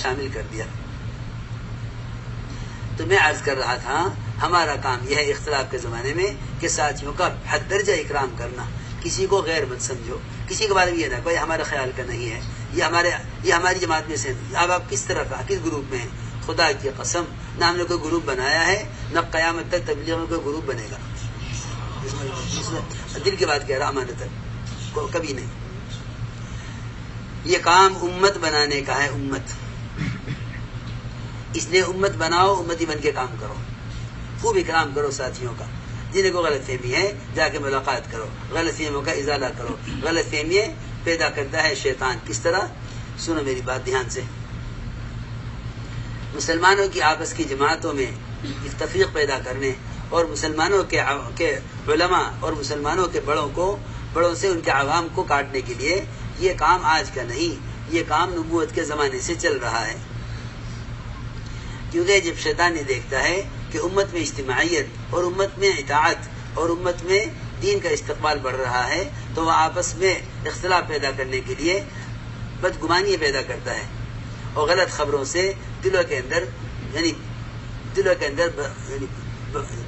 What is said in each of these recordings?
شامل کر دیا. تو میں عرض کر رہا تھا ہمارا کام یہ ہے اختلاف کے زمانے میں کہ ساتھیوں کا حد درجہ اکرام کرنا، کسی کو غیر مت سمجھو، کسی کے بارے میں یہ نہ کوئی ہمارے خیال کا نہیں ہے، یہ ہماری جماعت میں سے. اب آپ کس طرح کا کس گروپ میں ہیں؟ خدا کی قسم نہ ہم نے کوئی گروپ بنایا ہے، نہ قیامت تک تبلیغ میں کوئی گروپ بنے گا. دل کی بات کہہ رہا امانت کبھی نہیں. یہ کام امت بنانے کا ہے. امت اس لیے امت بناؤ، امتی بن کے کام کرو، خوب اکرام کرو ساتھیوں کا. جنہیں کو غلط فہمی ہے جا کے ملاقات کرو، غلط فہمیوں کا ازالہ کرو. غلط فہمی پیدا کرتا ہے شیطان. کس طرح؟ سنو میری بات دھیان سے. مسلمانوں کی آپس کی جماعتوں میں تفریق پیدا کرنے اور مسلمانوں کے علماء اور مسلمانوں کے بڑوں سے ان کے عوام کو کاٹنے کے لیے یہ کام آج کا نہیں، یہ کام نبوت کے زمانے سے چل رہا ہے. کیونکہ جب شیطان نے دیکھتا ہے کہ امت میں اجتماعیت اور امت میں اطاعت اور امت میں دین کا استقبال بڑھ رہا ہے تو وہ آپس میں اختلاف پیدا کرنے کے لیے بدگمانی پیدا کرتا ہے اور غلط خبروں سے دلوں کے اندر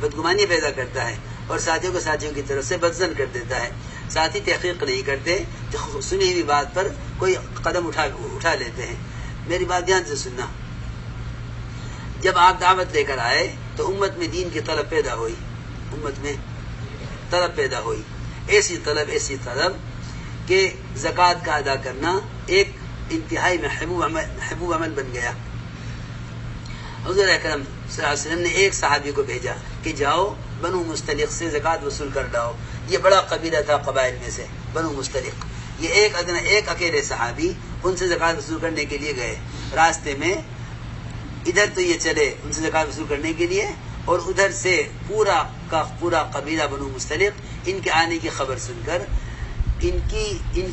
بدگمانی پیدا کرتا ہے اور ساتھیوں کی طرف سے بدظن کر دیتا ہے. ساتھی تحقیق نہیں کرتے، سنی ہوئی بات پر کوئی قدم اٹھا لیتے ہیں. میری بات دھیان سے سننا. جب آپ دعوت لے کر آئے تو امت میں دین کی طلب پیدا ہوئی، امت میں طلب پیدا ہوئی. ایسی طلب کہ زکوٰۃ کا ادا کرنا ایک انتہائی محبوب عمل بن گیا. حضور اکرم صلی اللہ علیہ وسلم نے ایک صحابی کو بھیجا کہ جاؤ بنو مستلق سے زکوٰۃ وصول کر لاؤ. یہ بڑا قبیلہ تھا قبائل میں سے بنو مستلق. یہ ایک اکیلے صحابی ان سے زکوٰۃ وصول کرنے کے لیے گئے. راستے میں ادھر تو یہ چلے ان سے زکوٰۃ وصول کرنے کے لیے اور ادھر سے پورا کا پورا قبیلہ بنو مستلق ان کے آنے کی خبر سن کر ان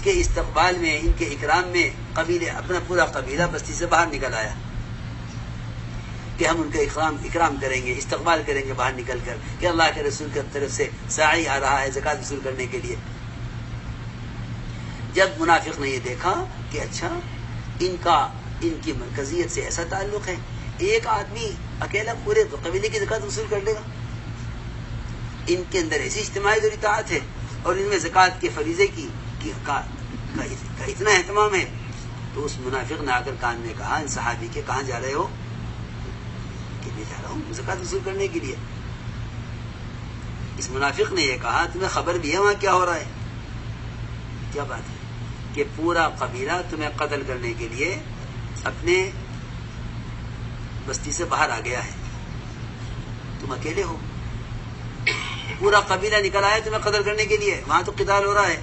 کے استقبال میں، ان کے اکرام میں اپنا پورا قبیلہ بستی سے باہر نکل آیا کہ ہم ان کا اکرام کریں گے، استقبال کریں گے باہر نکل کر کہ اللہ کے رسول کی طرف سے ساعی آ رہا ہے زکوٰۃ وصول کرنے کے لیے. جب منافق نے یہ دیکھا کہ اچھا ان کی مرکزیت سے ایسا تعلق ہے، ایک آدمی اکیلا پورے قبیلے کی زکوٰۃ وصول کر لے گا، ان کے اندر ایسی اجتماعیت اور اطاعت ہے اور ان میں زکوٰۃ کے فریضے کا اتنا اہتمام ہے. تو اس منافق نے آ کر کان میں کہا ان صحابی کے کہاں جا رہے ہو؟ کہ میں جا رہا ہوں زکوٰۃ وصول کرنے کے لیے. اس منافق نے یہ کہا تمہیں خبر بھی ہے وہاں کیا ہو رہا ہے؟ کیا بات ہے کہ پورا قبیلہ تمہیں قتل کرنے کے لیے اپنے بستی سے باہر آ گیا ہے، تم اکیلے ہو. پورا قبیلہ نکل آیا تمہیں قتل کرنے کے لیے، وہاں تو قتال ہو رہا ہے.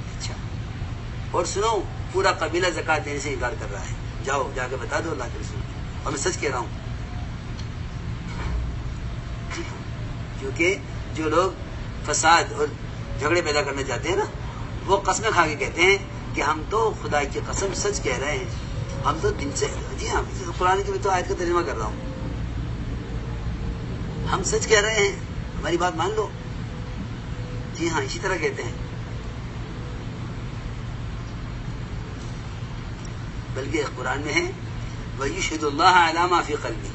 اچھا، اور سنو پورا قبیلہ زکوٰۃ دینے سے انکار کر رہا ہے، جاؤ جا کے بتا دو اللہ کے رسول. اور میں سچ کہہ رہا ہوں. جی ہاں، کیونکہ جو لوگ فساد اور جھگڑے پیدا کرنا چاہتے ہیں نا، وہ قسمیں کھا کے کہتے ہیں کہ ہم تو خدا کی قسم سچ کہہ رہے ہیں، ہم تو دن سے. جی ہاں، قرآن کی میں تو آیت کا ترجمہ کر رہا ہوں. ہم سچ کہہ رہے ہیں، ہماری بات مان لو. جی ہاں، اسی طرح کہتے ہیں. بلکہ قرآن میں ہے وَيُشْهِدُ اللَّهَ عَلَى مَا فِي قَلْبِهِ،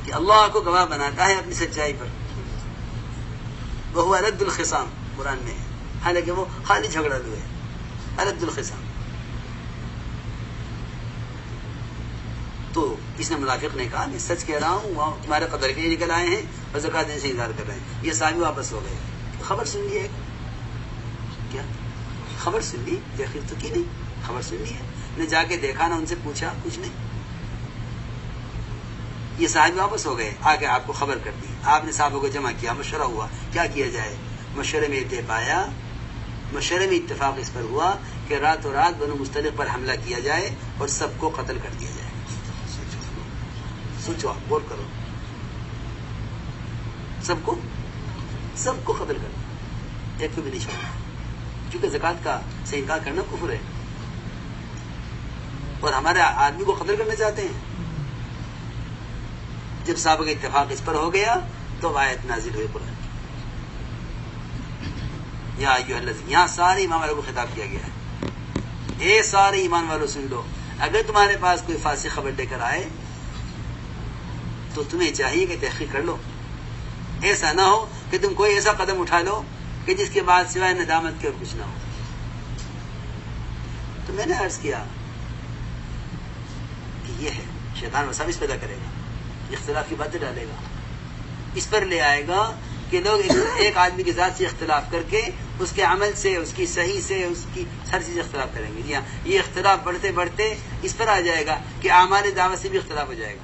کہ اللہ کو گواہ بناتا ہے اپنی سچائی پر. وَهُوَ أَلَدُّ الْخِصَامِ، قرآن میں ہے، حالانکہ وہ خالی جھگڑا لو ہے. أَلَدُّ الْخِصَامِ. تو اس نے منافق نے کہا میں سچ کہہ رہا ہوں، وہاں تمہارے قدر کے لیے نکل آئے ہیں اور زکوٰۃ دینے سے انکار کر رہے ہیں. یہ صحابی واپس ہو گئے. خبر سن لی ہے کیا؟ خبر سن لی، تحقیق تو کی نہیں، خبر سن لی ہے. نے جا کے دیکھا نہ ان سے پوچھا کچھ نہیں. یہ صحابی واپس ہو گئے، آ کے آپ کو خبر کر دی. آپ نے صحابوں کو جمع کیا، مشورہ ہوا کیا کیا جائے. مشورے میں اتفاق اس پر ہوا کہ راتوں رات بنو مستلق پر حملہ کیا جائے اور سب کو قتل کر دیا جائے. سوچو، آپ غور کرو، سب کو قتل کر دیا، ایک کو بھی نہیں چھوڑا. کیونکہ زکوٰۃ کا سے انکار کرنا کفر ہے اور ہمارے آدمی کو قتل کرنا چاہتے ہیں. جب صحابہ کا اتفاق اس پر ہو گیا تو آیت نازل ہوئی قرآن کی. یا ایھا الذین، یہاں سارے امام والوں کو خطاب کیا گیا ہے. اے سارے ایمان والوں سن لو، اگر تمہارے پاس کوئی فاسق خبر لے کر آئے تو تمہیں چاہیے کہ تحقیق کر لو. ایسا نہ ہو کہ تم کوئی ایسا قدم اٹھا لو کہ جس کے بعد سوائے ندامت کے اور کچھ نہ ہو. تو میں نے عرض کیا کہ یہ ہے شیطان وساوس پیدا کرے گا، اختلاف کی باتیں ڈالے گا، اس پر لے آئے گا کہ لوگ ایک آدمی کی ذات سے اختلاف کر کے اس کے عمل سے، اس کی صحیح سے، اس کی ہر چیز اختلاف کریں گے. یہ اختلاف بڑھتے بڑھتے اس پر آ جائے گا کہ اعمال دعوت سے بھی اختلاف ہو جائے گا.